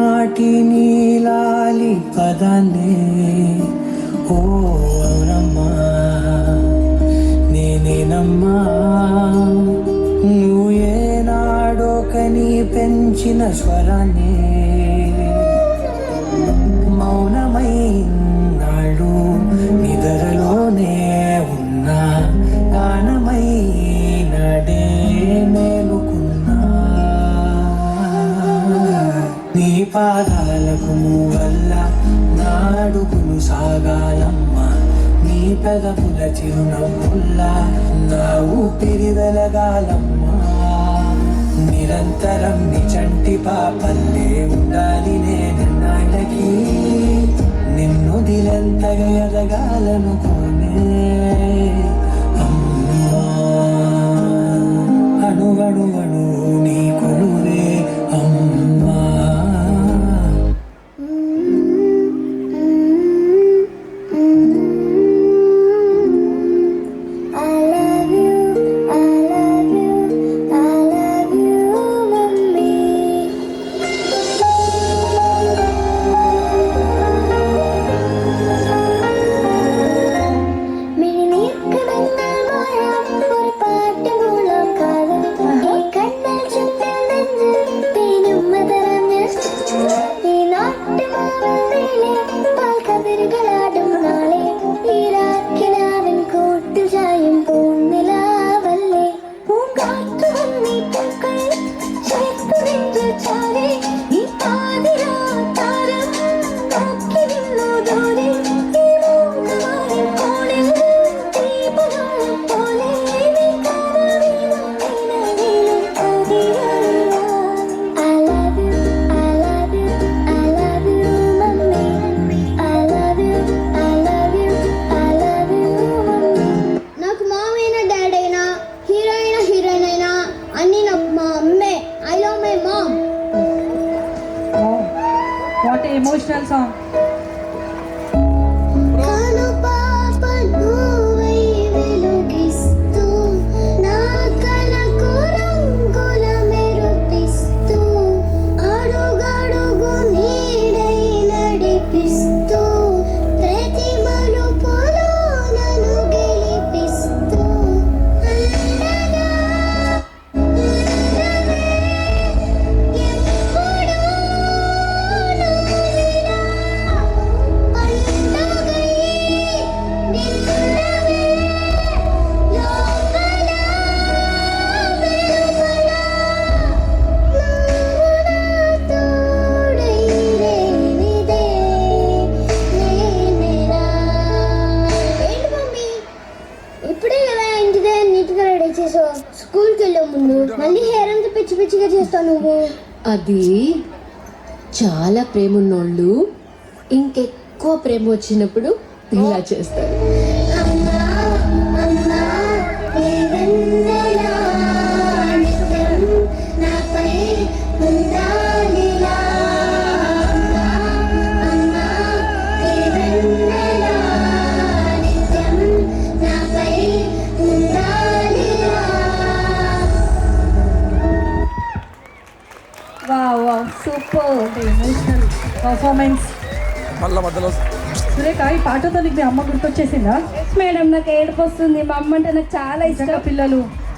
నాటి నీలాలి పదాన్నే ఓ అవునమ్మా నేనేనమ్మా నువ్వు ఏనాడో కని పెంచిన స్వరాన్ని మౌనమై నాడు నిద్రలోనే ఉన్నా గానమై నడే మేలుకున్నా నీ పాదాలకు వల్ల నాడుగులు సాగాలమ్మా నీ పెదవుల చిరునవ్వుల్లా నా ఊపిరి వెలగాలమ్మా నిరంతరం నీ చంటి పాపల్లే ఉండాలి నేనన్నాళ్ళకి నిన్ను దిలంతగా ఎదగాలనుకోనే అమ్మా అణువణువణు నీ కొలువే అమ్మా What an emotional song. స్కూల్కి వెళ్ళే ముందు మళ్ళీ హెయిర్ అంతా పిచ్చి పిచ్చిగా చేస్తావు నువ్వు. అది చాలా ప్రేమ ఉన్నోళ్ళు ఇంకెక్కువ ప్రేమ వచ్చినప్పుడు ఇలా చేస్తారు. Super emotional performance. సురేఖ, ఈ పాటతో నీకు మీ అమ్మ గుర్తొచ్చేసిందా? మేడం నాకు ఏడుపు వస్తుంది. మా అమ్మ అంటే నాకు చాలా ఇష్టం. పిల్లలు